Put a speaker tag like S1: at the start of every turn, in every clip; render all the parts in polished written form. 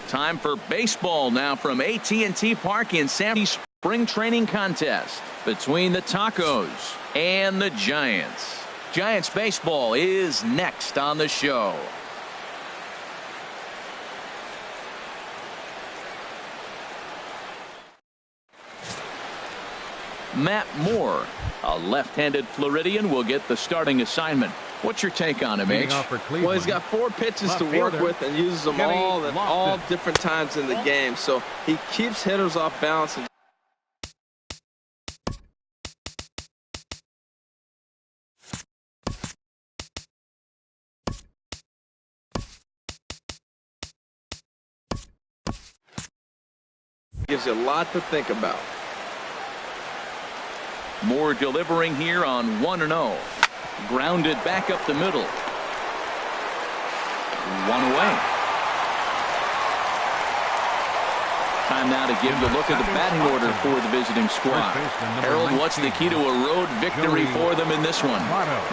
S1: Time for baseball now from AT&T Park in San Francisco. Spring training contest between the Tacos and the Giants. Giants baseball is next on the show. Matt Moore, a left-handed Floridian, will get the starting assignment. What's your take on him, H?
S2: Well, he's got 4 pitches to work with and uses them all at all different times in the game. So he keeps hitters off balance. And gives you a lot to think about.
S1: Moore delivering here on 1-0. Grounded back up the middle. 1 away. Time now to give the look at the batting order for the visiting squad. Harold, what's the key to a road victory for them in this one?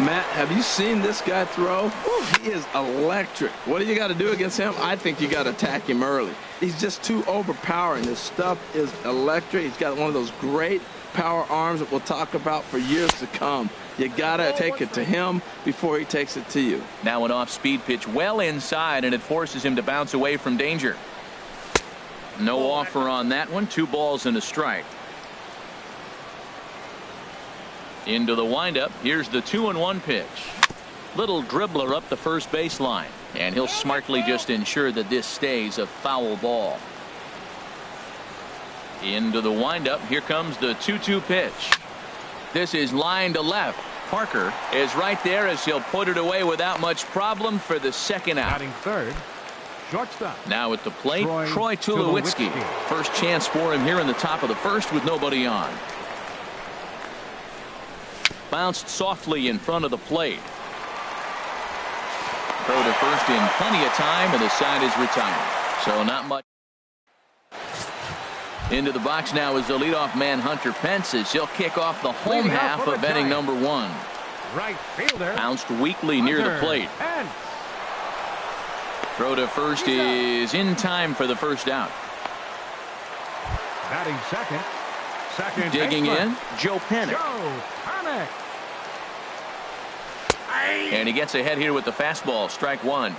S2: Matt, have you seen this guy throw? He is electric. What do you got to do against him? I think you got to attack him early. He's just too overpowering. His stuff is electric. He's got one of those great power arms that we'll talk about for years to come. You gotta take it to him before he takes it to you.
S1: Now an off-speed pitch well inside, and it forces him to bounce away from danger. No offer on that one. 2 balls and a strike. Into the windup. Here's the 2-1 pitch. Little dribbler up the first baseline, and he'll smartly just ensure that this stays a foul ball. Into the windup. Here comes the 2-2 pitch. This is line to left. Parker is right there as he'll put it away without much problem for the second out.
S3: Batting third, shortstop.
S1: Now at the plate, Troy Tulowitzki. First chance for him here in the top of the first with nobody on. Bounced softly in front of the plate. Throw to first in plenty of time, and the side is retired. So not much. Into the box now is the leadoff man Hunter Pence as he'll kick off the home half of inning number 1.
S3: Right fielder.
S1: Bounced weakly near the plate. Throw to first is in time for the first out.
S3: Batting second.
S1: Digging in, Joe Panic. And he gets ahead here with the fastball. Strike 1.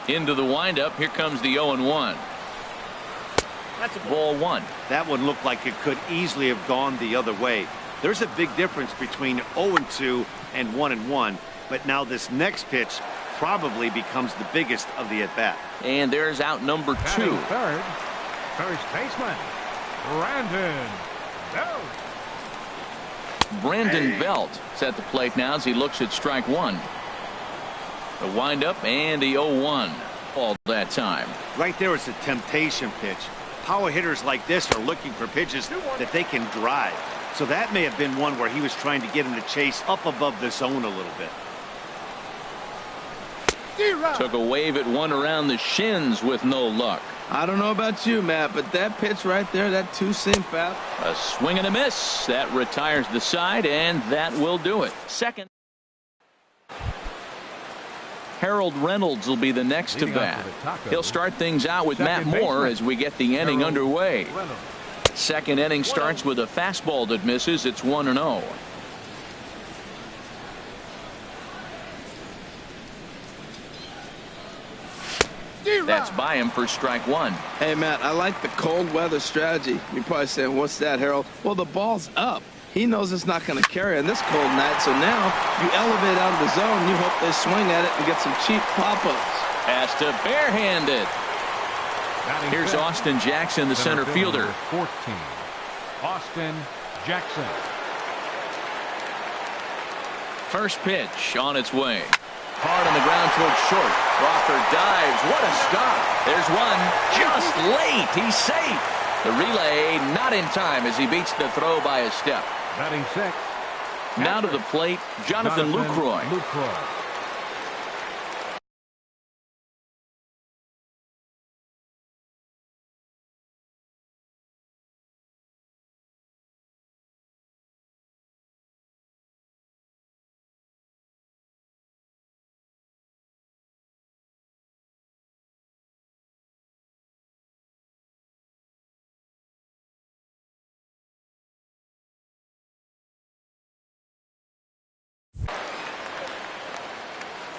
S1: Into the windup. Here comes the 0-1. That's ball 1.
S4: That one looked like it could easily have gone the other way. There's a big difference between 0-2 and 1-1, but now this next pitch probably becomes the biggest of the at-bat.
S1: And there's out number 2.
S3: Third, first baseman Brandon Belt.
S1: Brandon Belt is at the plate now as he looks at strike 1. The windup and the 0-1 all that time.
S4: Right there is a temptation pitch. Power hitters like this are looking for pitches that they can drive. So that may have been one where he was trying to get him to chase up above the zone a little bit.
S1: Took a wave at one around the shins with no luck.
S2: I don't know about you, Matt, but that pitch right there, that 2-seam foul.
S1: A swing and a miss. That retires the side, and that will do it. Second. Harold Reynolds will be the next to bat. He'll start things out with Matt Moore as we get the inning underway. Second inning starts with a fastball that misses. It's 1-0. That's by him for strike 1.
S2: Hey, Matt, I like the cold weather strategy. You're probably saying, what's that, Harold? Well, the ball's up. He knows it's not going to carry on this cold night, so now you elevate out of the zone. You hope they swing at it and get some cheap pop-ups.
S1: Has to barehand it. Here's Austin Jackson, the center fielder.
S3: 14. Austin Jackson.
S1: First pitch on its way. Hard on the ground towards short. Crawford dives. What a stop. There's one. Just late. He's safe. The relay not in time as he beats the throw by a step.
S3: Batting 6.
S1: Now to the plate, Jonathan Lucroy.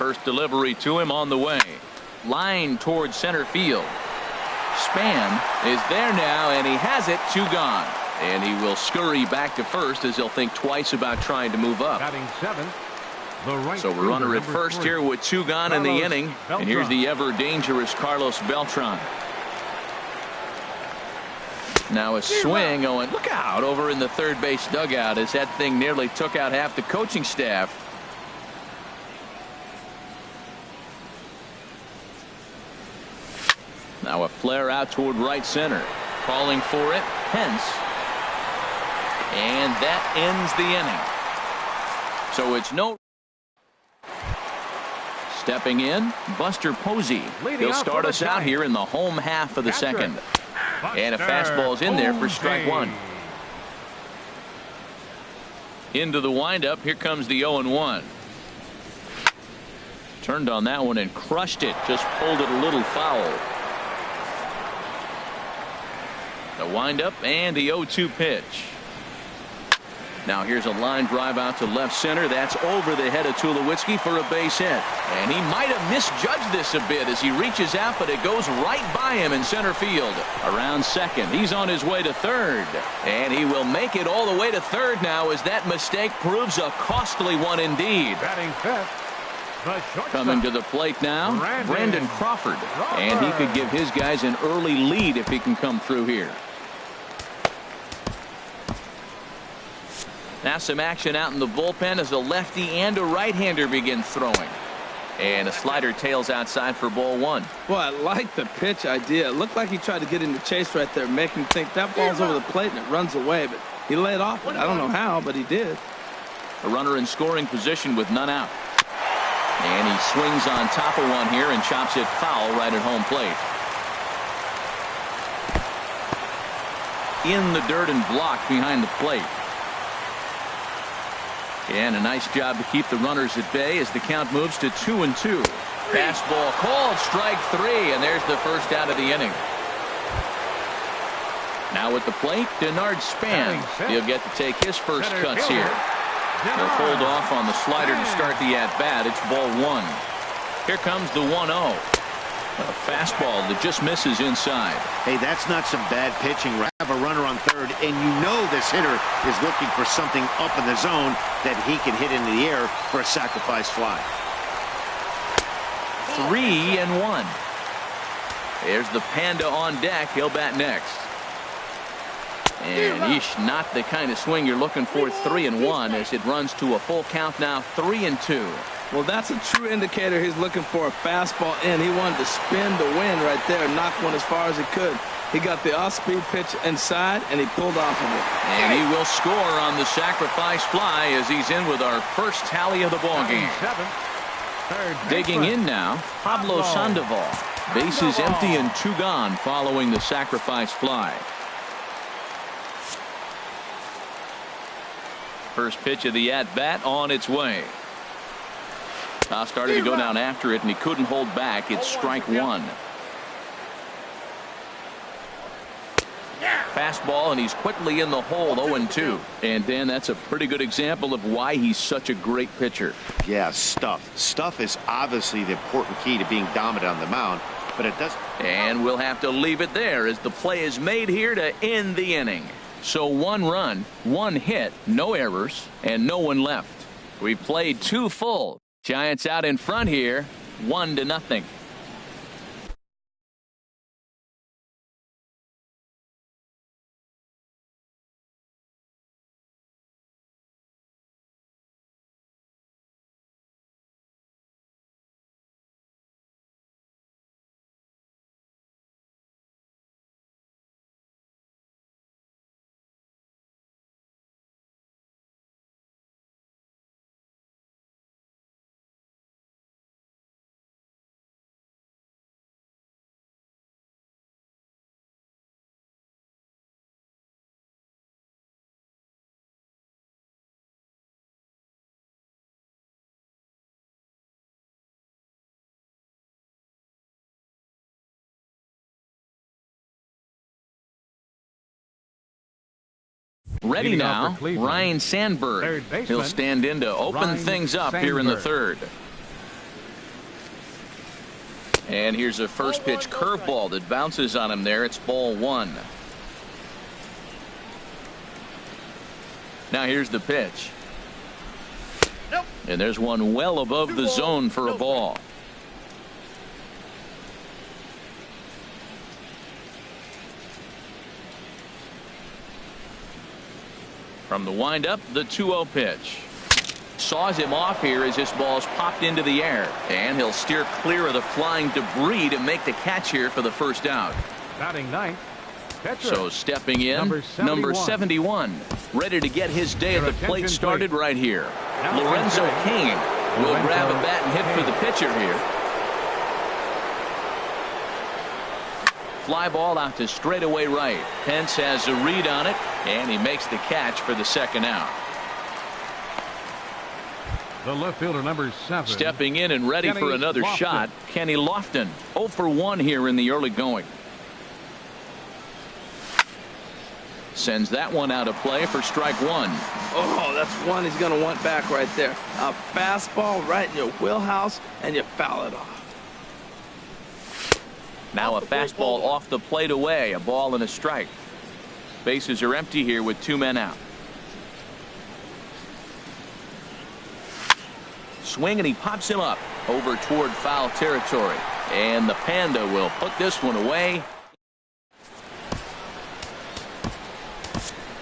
S1: First delivery to him on the way. Line towards center field. Span is there now, and he has it. 2 gone. And he will scurry back to first as he'll think twice about trying to move up.
S3: Batting 7th, the right
S1: So we're runner at first
S3: 3.
S1: here with 2 gone in the
S3: Carlos
S1: inning.
S3: Beltran.
S1: And here's the ever dangerous Carlos Beltran. Now a swing going. Look out over in the third base dugout as that thing nearly took out half the coaching staff. Now a flare out toward right center. Calling for it. Pence. And that ends the inning. So it's no. Stepping in, Buster Posey. He'll start us out here in the home half of the second. And a fastball's in there for strike 1. Into the windup. Here comes the 0-1. Turned on that one and crushed it. Just pulled it a little foul. The windup and the 0-2 pitch. Now here's a line drive out to left center. That's over the head of Tulowitzki for a base hit. And he might have misjudged this a bit as he reaches out, but it goes right by him in center field. Around second. He's on his way to third. And he will make it all the way to third now as that mistake proves a costly one indeed.
S3: Batting 5th, the shortstop.
S1: Coming to the plate now, Brandon Crawford. And he could give his guys an early lead if he can come through here. Now some action out in the bullpen as a lefty and a right-hander begin throwing. And a slider tails outside for ball 1.
S2: Well, I like the pitch idea. It looked like he tried to get in the chase right there, make him think that ball's over the plate and it runs away. But he laid off it. I don't know how, but he did.
S1: A runner in scoring position with none out. And he swings on top of one here and chops it foul right at home plate. In the dirt and blocked behind the plate. And a nice job to keep the runners at bay as the count moves to 2-2. Fastball called, strike 3, and there's the first out of the inning. Now at the plate, Denard Span. He'll get to take his first cuts here. He'll hold off on the slider to start the at-bat. It's ball 1. Here comes the 1-0. A fastball that just misses inside.
S4: Hey, that's not some bad pitching. Have a runner on third, and you know this hitter is looking for something up in the zone that he can hit into the air for a sacrifice fly.
S1: 3-1. There's the Panda on deck. He'll bat next. And not the kind of swing you're looking for. 3-1 as it runs to a full count now. 3-2.
S2: Well, that's a true indicator he's looking for a fastball in. He wanted to spin the wind right there and knock one as far as he could. He got the off-speed pitch inside, and he pulled off of it.
S1: And he will score on the sacrifice fly as he's in with our first tally of the ballgame. Digging in now, Pablo Sandoval. Bases empty and 2 gone following the sacrifice fly. First pitch of the at-bat on its way. Started to go down after it, and he couldn't hold back. It's strike 1. Fastball, and he's quickly in the hole. 0-2. And Dan, that's a pretty good example of why he's such a great pitcher.
S4: Yeah, stuff. Stuff is obviously the important key to being dominant on the mound, but it doesn't.
S1: And we'll have to leave it there as the play is made here to end the inning. So 1 run, 1 hit, no errors, and no one left. We played 2 full. Giants out in front here, 1-0. Ready now, Ryan Sandberg. He'll stand in to open things up here in the third. And here's a first pitch curveball that bounces on him there. It's ball 1. Now here's the pitch. And there's one well above the zone for a ball. From the windup, the 2-0 pitch. Saws him off here as this ball's popped into the air. And he'll steer clear of the flying debris to make the catch here for the first out.
S3: Batting ninth.
S1: So stepping in, number 71. Ready to get his day at the plate started right here. Lorenzo Cain will grab a bat and hit for the pitcher here. Fly ball out to straightaway right. Pence has a read on it, and he makes the catch for the second out.
S3: The left fielder, number 7.
S1: Stepping in and ready for another shot, Kenny Lofton. 0 for 1 here in the early going. Sends that one out of play for strike 1.
S2: Oh, that's one he's going to want back right there. A fastball right in your wheelhouse, and you foul it off.
S1: Now a fastball off the plate away. A ball and a strike. Bases are empty here with 2 men out. Swing, and he pops him up over toward foul territory. And the Panda will put this one away.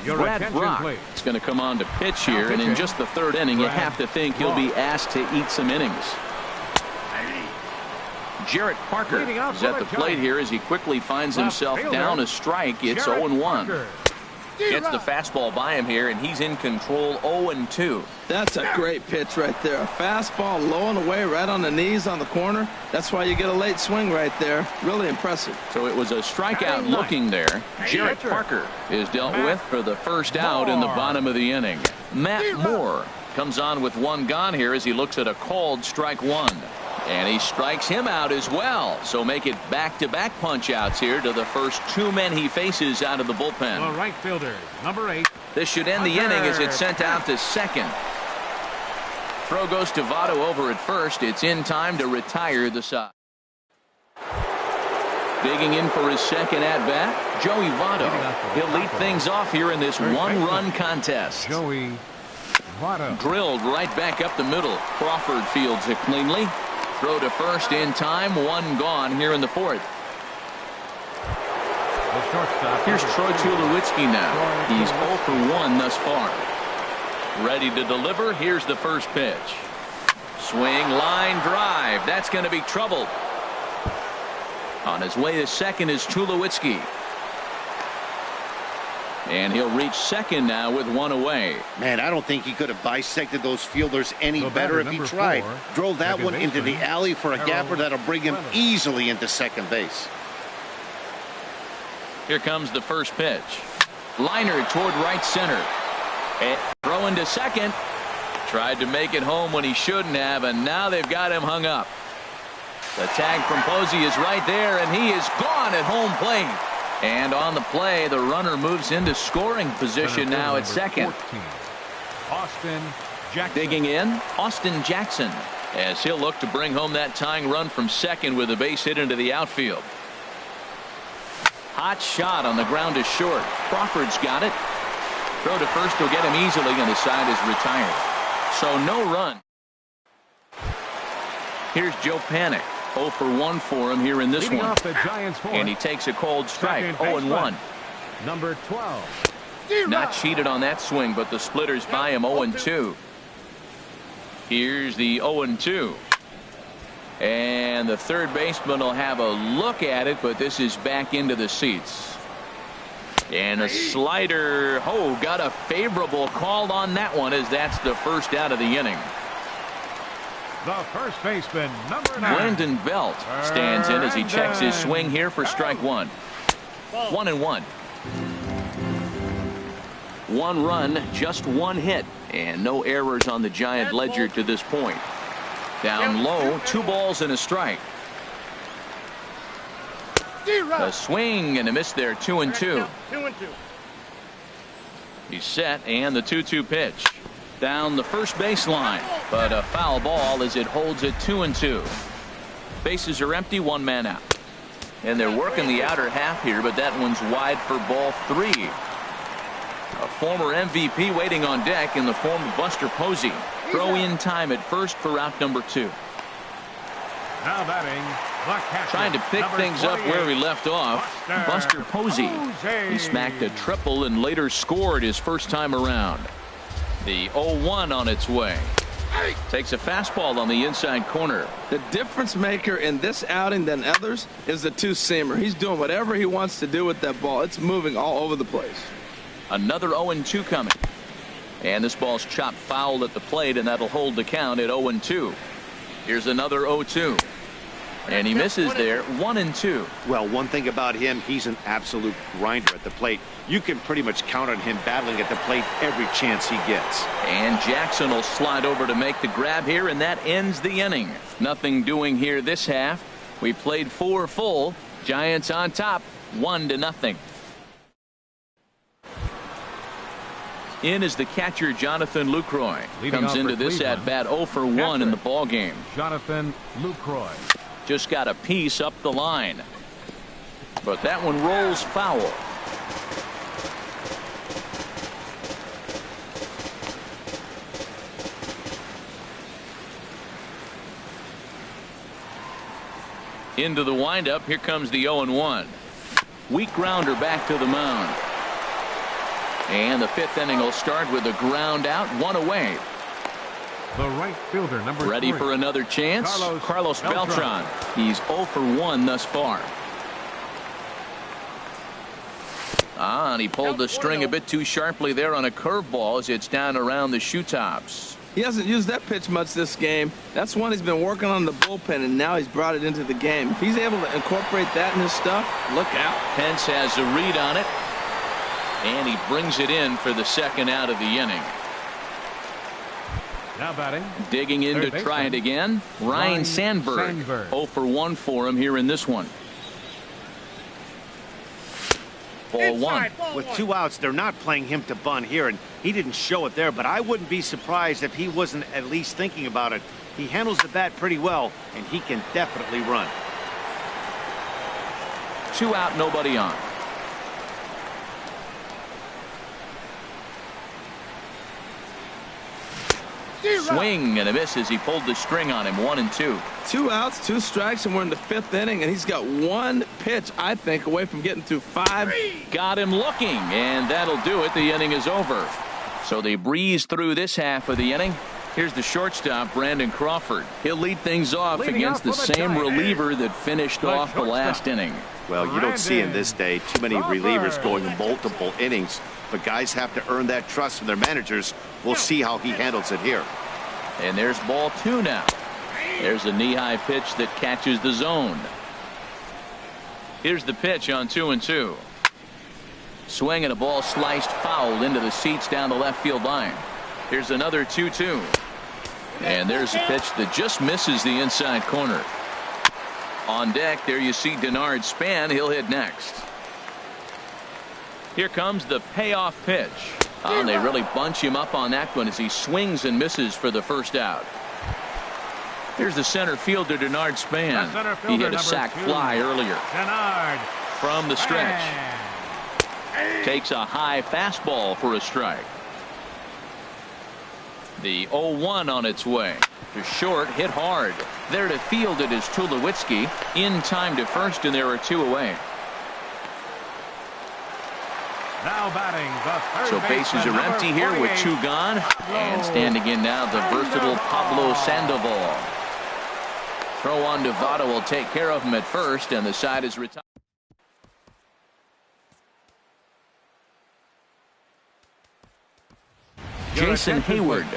S1: Brad Brock is going to come on to pitch here, and in just the 3rd inning, you have to think he'll be asked to eat some innings. Jarrett Parker is at the plate here as he quickly finds himself down a strike. It's 0-1. Gets the fastball by him here, and he's in control. 0-2.
S2: That's a great pitch right there. A fastball low and away right on the knees on the corner. That's why you get a late swing right there. Really impressive.
S1: So it was a strikeout looking there. Jarrett Parker is dealt with for the first out in the bottom of the inning. Matt Moore comes on with 1 gone here as he looks at a called strike 1. And he strikes him out as well. So make it back-to-back punch-outs here to the first 2 men he faces out of the bullpen.
S3: The right fielder, number 8.
S1: This should end the inning as it's sent out to second. Throw goes to Votto over at first. It's in time to retire the side. Digging in for his second at-bat, Joey Votto. He'll lead things off here in this 1-run contest.
S3: Joey Votto.
S1: Drilled right back up the middle. Crawford fields it cleanly. Throw to first in time. 1 gone here in the 4th. Here's Troy Tulowitzki now. He's 0 for 1 thus far. Ready to deliver. Here's the first pitch. Swing, line drive. That's going to be trouble. On his way to second is Tulowitzki. And he'll reach second now with 1 away.
S4: Man, I don't think he could have bisected those fielders any better if he tried. Drove that one into the alley for a gapper that'll bring him easily into second base.
S1: Here comes the first pitch. Liner toward right center. And throwing to second. Tried to make it home when he shouldn't have, and now they've got him hung up. The tag from Posey is right there, and he is gone at home plate. And on the play, the runner moves into scoring position now at second.
S3: 14, Austin Jackson.
S1: Digging in, Austin Jackson, as he'll look to bring home that tying run from second with a base hit into the outfield. Hot shot on the ground is short. Crawford's got it. Throw to first will get him easily, and the side is retired. So no run. Here's Joe Panik. 0 for 1 for him here in this
S3: Leading
S1: one.
S3: off the Giants
S1: And he takes a cold strike.
S3: 0-1. Number 12.
S1: Not cheated on that swing, but the splitters by him. 0-2. Here's the 0-2. And the third baseman will have a look at it, but this is back into the seats. And a slider. Oh, got a favorable call on that one, as that's the first out of the inning.
S3: The first baseman, number 9.
S1: Brandon Belt stands in as he checks his swing here for strike 1. 1-1. 1 run, just 1 hit, and no errors on the Giant ledger to this point. Down low, 2 balls and a strike. A swing and a miss there. 2-2. He's set, and the 2-2 pitch. Down the first baseline, but a foul ball as it holds it 2-2. Bases are empty, one man out. And they're working the outer half here, but that one's wide for ball 3. A former MVP waiting on deck in the form of Buster Posey. Throw in time at first for out number 2.
S3: Now batting, the catcher,
S1: Trying to pick things up where he left off. Buster Posey. He smacked a triple and later scored his first time around. The 0-1 on its way. Takes a fastball on the inside corner.
S2: The difference maker in this outing than others is the two-seamer. He's doing whatever he wants to do with that ball. It's moving all over the place.
S1: Another 0-2 coming. And this ball's chopped foul at the plate, and that'll hold the count at 0-2. Here's another 0-2. And he misses there, 1-2.
S4: Well, one thing about him, he's an absolute grinder at the plate. You can pretty much count on him battling at the plate every chance he gets.
S1: And Jackson will slide over to make the grab here, and that ends the inning. Nothing doing here this half. We played 4 full. Giants on top, 1-0. In is the catcher, Jonathan Lucroy. Comes into this at bat 0 for 1 in the ball game.
S3: Jonathan Lucroy.
S1: Just got a piece up the line. But that one rolls foul. Into the windup. Here comes the 0-1. Weak grounder back to the mound. And the 5th inning will start with a ground out, 1 away.
S3: The right fielder, number
S1: Ready
S3: 3.
S1: for another chance? Carlos Beltran. He's 0 for 1 thus far. And he pulled the string a bit too sharply there on a curveball as it's down around the shoe tops.
S2: He hasn't used that pitch much this game. That's one he's been working on the bullpen, and now he's brought it into the game. If he's able to incorporate that in his stuff, look out.
S1: Pence has a read on it. And he brings it in for the second out of the inning.
S3: Now batting.
S1: Digging in to try it again. Ryan Sandberg. 0 for 1 for him here in this one. Ball 1.
S4: With 2 outs, they're not playing him to bunt here, and he didn't show it there, but I wouldn't be surprised if he wasn't at least thinking about it. He handles the bat pretty well, and he can definitely run.
S1: 2 out, nobody on. Swing and a miss as he pulled the string on him. 1-2.
S2: 2 outs, 2 strikes, and we're in the 5th inning, and he's got 1 pitch, I think, away from getting through 5.
S1: Got him looking, and that'll do it. The inning is over. So they breeze through this half of the inning. Here's the shortstop, Brandon Crawford. He'll lead things off against the same reliever that finished off the last inning.
S4: Well, you don't see in this day too many relievers going multiple innings, but guys have to earn that trust from their managers. We'll see how he handles it here.
S1: And there's ball 2 now. There's a knee-high pitch that catches the zone. Here's the pitch on 2-2. Swing and a ball sliced foul into the seats down the left field line. Here's another 2-2. And there's a pitch that just misses the inside corner. On deck, there you see Denard Span. He'll hit next. Here comes the payoff pitch. And they really bunch him up on that one as he swings and misses for the first out. Here's the center fielder, Denard Span. He hit a sac fly earlier.
S3: Denard.
S1: From the stretch. Takes a high fastball for a strike. The 0-1 on its way. To short, hit hard. There to field it is Tulowitzki. In time to first, and there are 2 away.
S3: Now batting the
S1: So bases are empty here with 2 gone. And standing in now, the versatile Pablo Sandoval. Throw on to Votto will take care of him at first, and the side is retired. Jason Hayward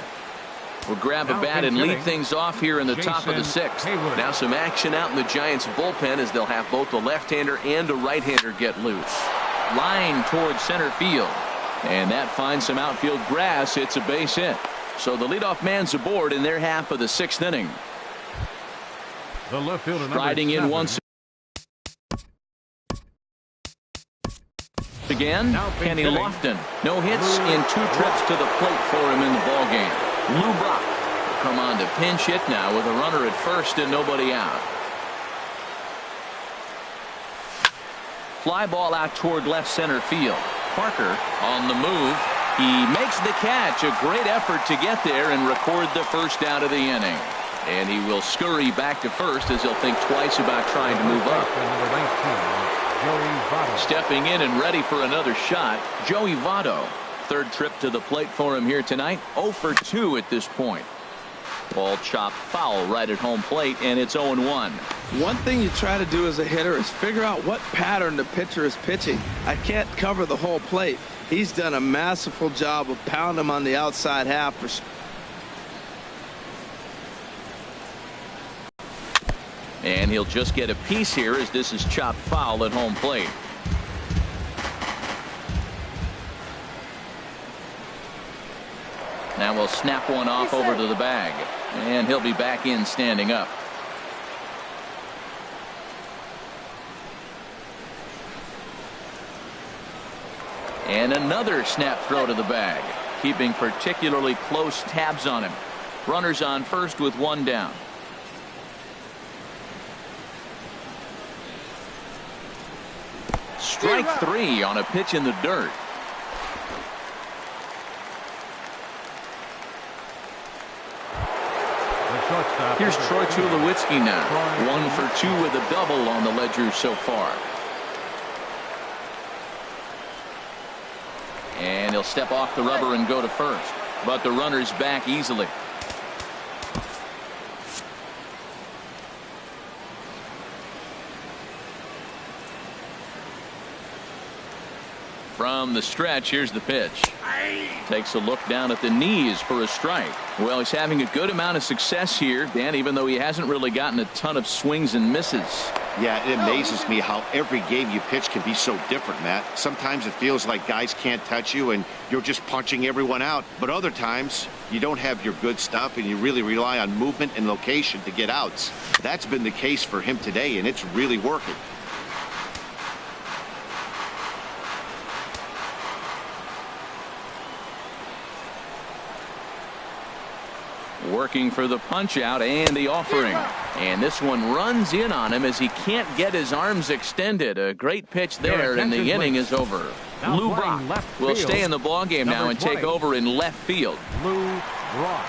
S1: will grab a bat and lead things off here in the top of the 6th. Now some action out in the Giants bullpen as they'll have both a left-hander and a right-hander get loose. Line towards center field, and that finds some outfield grass. It's a base hit. So the leadoff man's aboard in their half of the 6th inning.
S3: The left fielder,
S1: riding in once again. Kenny Lofton. No hits in 2 trips to the plate for him in the ballgame. Lou Brock will come on to pinch hit now with a runner at first and nobody out. fly ball out toward left center field. Parker on the move. He makes the catch. A great effort to get there and record the first out of the inning. And he will scurry back to first as he'll think twice about trying to move up. Stepping in and ready for another shot, Joey Votto. Third trip to the plate for him here tonight. 0 for 2 at this point. Ball chopped foul right at home plate, and it's 0-1.
S2: One thing you try to do as a hitter is figure out what pattern the pitcher is pitching. I can't cover the whole plate. He's done a masterful job of pounding him on the outside half.
S1: And he'll just get a piece here as this is chopped foul at home plate. Now we'll snap one off over to the bag. And he'll be back in standing up. And another snap throw to the bag. Keeping particularly close tabs on him. Runners on first with one down. Strike 3 on a pitch in the dirt. Here's Troy Tulowitzki now. 1 for 2 with a double on the ledger so far. And he'll step off the rubber and go to first. But the runner's back easily. From the stretch, here's the pitch. Takes a look down at the knees for a strike. Well, he's having a good amount of success here, Dan, even though he hasn't really gotten a ton of swings and misses.
S4: Yeah, it amazes me how every game you pitch can be so different, Matt. Sometimes it feels like guys can't touch you and you're just punching everyone out. But other times you don't have your good stuff and you really rely on movement and location to get outs. That's been the case for him today, and it's really working.
S1: Working for the punch out and the offering. And this one runs in on him as he can't get his arms extended. A great pitch there, and the inning is over. Lou Brock will stay in the ballgame now and take over in left field.
S3: Lou Brock.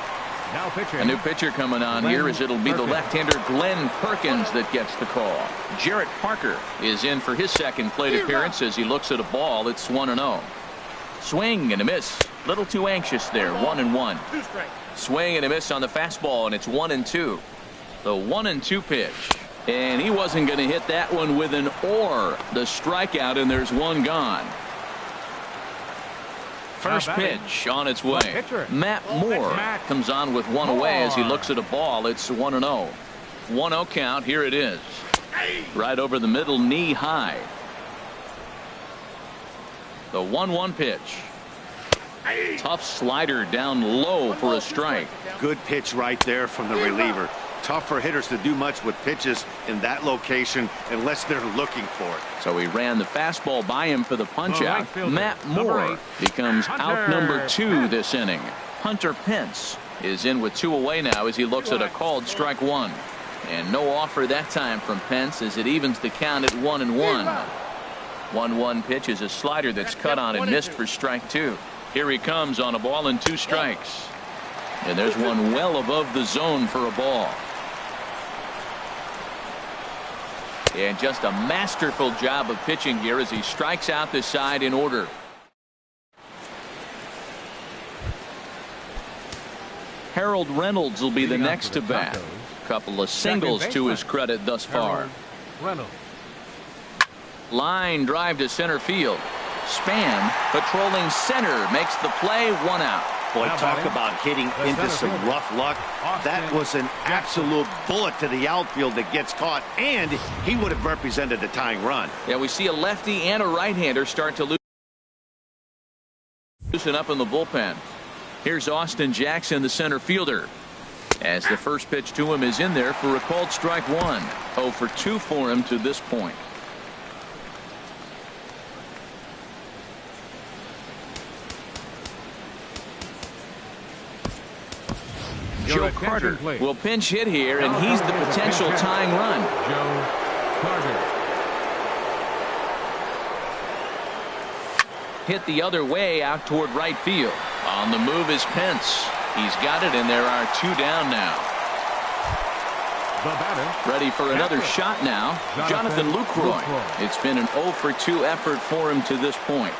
S3: Now pitching.
S1: A new pitcher coming on here as it'll be the left-hander Glenn Perkins that gets the call. Jarrett Parker is in for his second plate appearance as he looks at a ball. It's 1-0. Swing and a miss. Little too anxious there. 1-1. Swing and a miss on the fastball, and it's 1-2. The 1-2 pitch. And he wasn't going to hit that one with an or. The strikeout, and there's one gone. First pitch on its way. Matt Moore comes on with one away as he looks at a ball. It's 1-0. 1-0 count. Here it is. Right over the middle, knee high. The 1-1 pitch. Tough slider down low for a strike.
S4: Good pitch right there from the reliever. Tough for hitters to do much with pitches in that location unless they're looking for it.
S1: So he ran the fastball by him for the punch out. Matt Moore becomes out number 2 this inning. Hunter Pence is in with 2 away now as he looks at a called strike 1. And no offer that time from Pence as it evens the count at 1-1. 1-1 pitch is a slider that's cut on and missed for strike 2. Here he comes on a ball and 2 strikes. And there's one well above the zone for a ball. And just a masterful job of pitching here as he strikes out the side in order. Harold Reynolds will be the next to bat. Couple of singles to his credit thus far. Line drive to center field. Span patrolling center makes the play, 1 out.
S4: Boy, talk about hitting into some rough luck. That was an absolute bullet to the outfield that gets caught, and he would have represented a tying run.
S1: Yeah, we see a lefty and a right-hander start to loosen up in the bullpen. Here's Austin Jackson, the center fielder, as the first pitch to him is in there for a called strike 1. 0 for 2 for him to this point. Joe Carter will pinch hit here, and he's the potential tying run.
S3: Joe Carter.
S1: hit the other way out toward right field. On the move is Pence. He's got it, and there are 2 down now.
S3: The batter,
S1: ready for another shot now, Jonathan Lucroy. It's been an 0 for 2 effort for him to this point.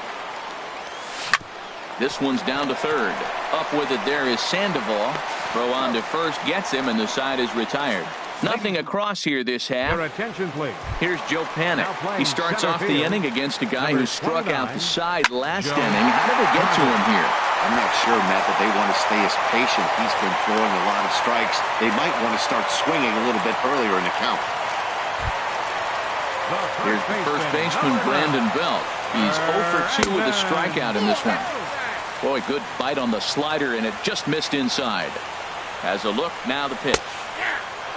S1: This one's down to third. Up with it there is Sandoval. Throw on to first gets him, and the side is retired. Nothing across here this half.
S3: your attention, please.
S1: Here's Joe Panik. He starts off the inning against a guy who struck out the side last inning. How did it get to him here?
S4: I'm not sure, Matt, that they want to stay as patient. He's been throwing a lot of strikes. They might want to start swinging a little bit earlier in the count.
S1: Here's the first baseman, Brandon Belt. He's 0 for 2 with a strikeout in this one. Boy, good bite on the slider, and it just missed inside. Has a look, now the pitch.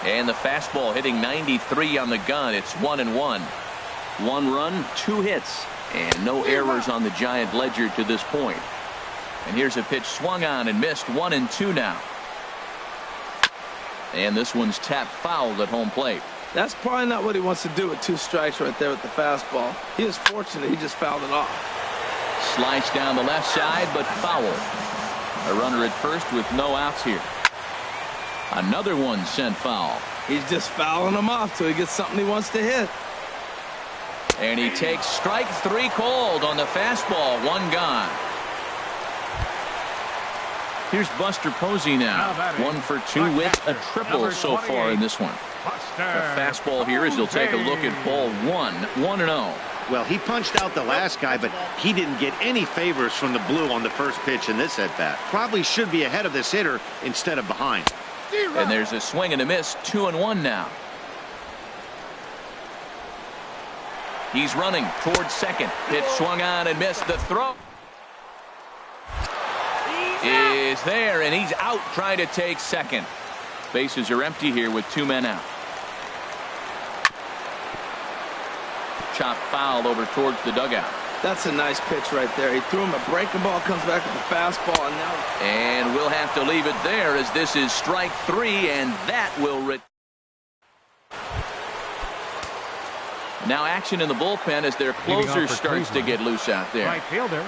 S1: And the fastball hitting 93 on the gun. It's 1-1. 1 run, 2 hits, and no errors on the Giant ledger to this point. And here's a pitch swung on and missed. 1-2 now. And this one's tapped foul at home plate.
S2: That's probably not what he wants to do with 2 strikes right there with the fastball. He is fortunate he just fouled it off.
S1: Sliced down the left side, but foul. A runner at first with no outs here. Another one sent foul.
S2: He's just fouling them off till he gets something he wants to hit.
S1: And he takes strike 3 called on the fastball. 1 gone. Here's Buster Posey now. 1 for 2 with a triple so far in this one. The fastball here as he'll take a look at ball 1. 1-0.
S4: Well, he punched out the last guy, but he didn't get any favors from the blue on the first pitch in this at-bat. Probably should be ahead of this hitter instead of behind.
S1: And there's a swing and a miss. 2-1 now. He's running towards second. Pitch swung on and missed. The throw is there, and he's out trying to take second. Bases are empty here with 2 men out. Chop foul over towards the dugout.
S2: That's a nice pitch right there. He threw him a breaking ball, comes back with the fastball, and now...
S1: And we'll have to leave it there as this is strike 3, and that will... Now action in the bullpen as their closer starts to get loose out there.
S3: Right fielder.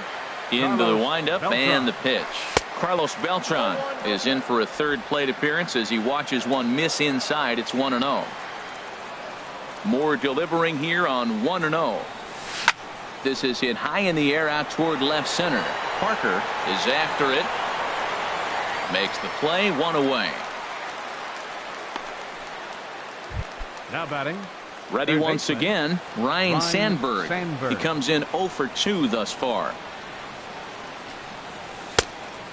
S1: Into the windup
S3: Beltran.
S1: and the pitch. Carlos Beltran is in for a 3rd plate appearance as he watches one miss inside. It's 1-0. Moore delivering here on 1-0. This is hit high in the air out toward left center. Parker is after it. Makes the play. 1 away.
S3: Now batting.
S1: Ready
S3: Third
S1: once
S3: baseman.
S1: again, Ryan Sandberg. He comes in 0 for 2 thus far.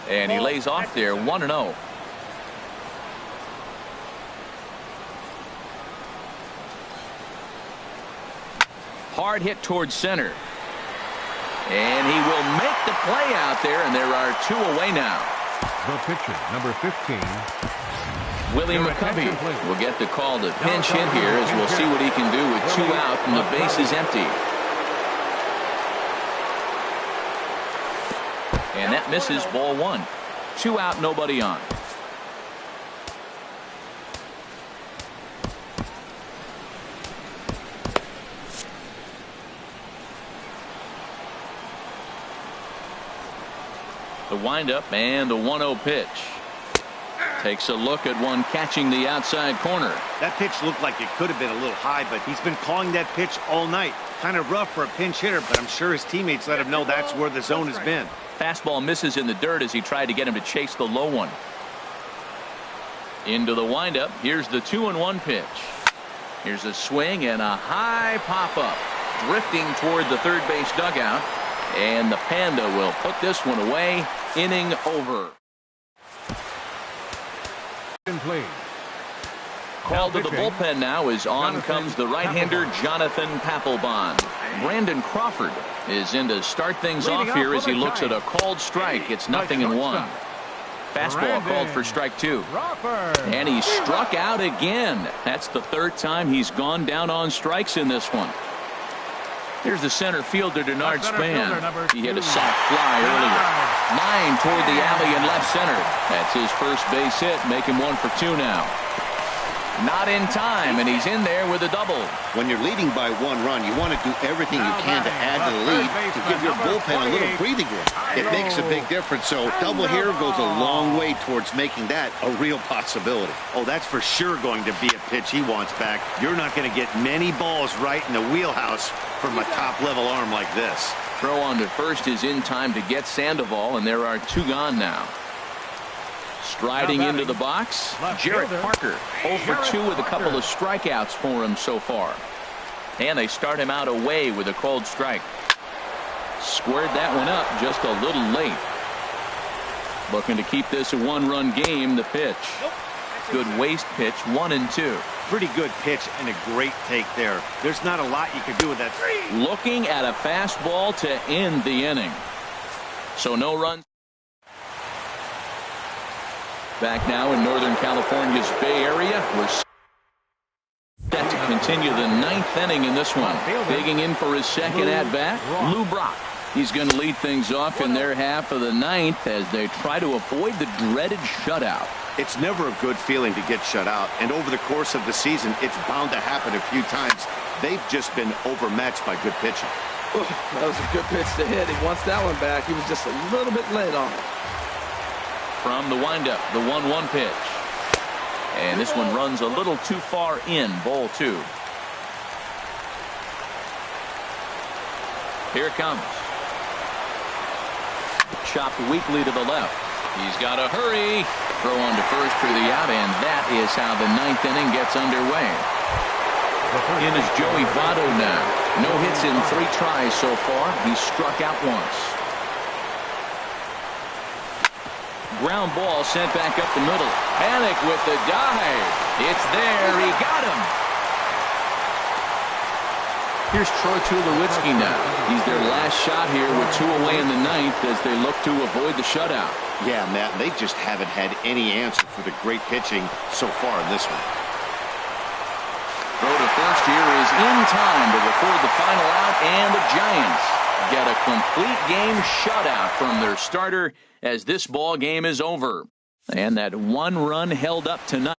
S1: And he lays off there. 1-0. Hard hit towards center. And he will make the play out there, and there are 2 away now.
S3: The pitcher, number 15.
S1: Willie McCovey will get the call to pinch hit here as we'll see what he can do with 2 out and the base is empty. And that misses ball 1. 2 out, nobody on. The windup and the 1-0 pitch. Takes a look at one catching the outside corner.
S4: That pitch looked like it could have been a little high, but he's been calling that pitch all night. Kind of rough for a pinch hitter, but I'm sure his teammates let him know that's where the zone has been.
S1: Fastball misses in the dirt as he tried to get him to chase the low one. Into the windup. Here's the 2-1 pitch. Here's a swing and a high pop-up. Drifting toward the third base dugout. And the Panda will put this one away. Inning over.
S3: Please.
S1: Called to the bullpen now as on comes the right-hander Jonathan Papelbon. Brandon Crawford is in to start things off here as he looks at a called strike. It's 0-1. Fastball called for strike 2. And he struck out again. That's the 3rd time he's gone down on strikes in this one. Here's the center fielder, Denard Span. He hit a sac fly earlier. Line toward the alley in left center. That's his first base hit. Make him 1 for 2 now. Not in time, and he's in there with a double.
S4: When you're leading by 1 run, you want to do everything you can to add to the lead to give your bullpen a little breathing room. It makes a big difference, so double here goes a long way towards making that a real possibility. Oh, that's for sure going to be a pitch he wants back. You're not going to get many balls right in the wheelhouse from a top-level arm like this.
S1: Throw on to first is in time to get Sandoval, and there are 2 gone now. Striding into the box, Jarrett Parker, 0 for 2 with a couple of strikeouts for him so far. And they start him out away with a called strike. Squared that one up just a little late. Looking to keep this a 1-run game. The pitch. Good waste pitch, 1-2.
S4: Pretty good pitch and a great take there. There's not a lot you can do with that.
S1: Looking at a fastball to end the inning. So no runs. Back now in Northern California's Bay Area. We're set to continue the 9th inning in this one. Digging in for his second at-bat, Lou Brock. He's going to lead things off in their half of the 9th as they try to avoid the dreaded shutout.
S4: It's never a good feeling to get shut out, and over the course of the season, it's bound to happen a few times. They've just been overmatched by good pitching.
S2: Ooh, that was a good pitch to hit. He wants that one back. He was just a little bit late on it.
S1: From the windup, the 1-1 pitch. And this one runs a little too far in, ball 2. Here it comes. Chopped weakly to the left. He's got to hurry. Throw on to first for the out, and that is how the 9th inning gets underway. In is Joey Votto now. No hits in 3 tries so far. He struck out once. Ground ball sent back up the middle. Panic with the dive. It's there. He got him. Here's Troy Tulowitzki now. He's their last shot here with 2 away in the 9th as they look to avoid the shutout.
S4: Yeah, Matt, they just haven't had any answer for the great pitching so far in this one.
S1: Throw to first here is in time to record the final out, and the Giants get a complete game shutout from their starter as this ball game is over. And that 1 run held up tonight.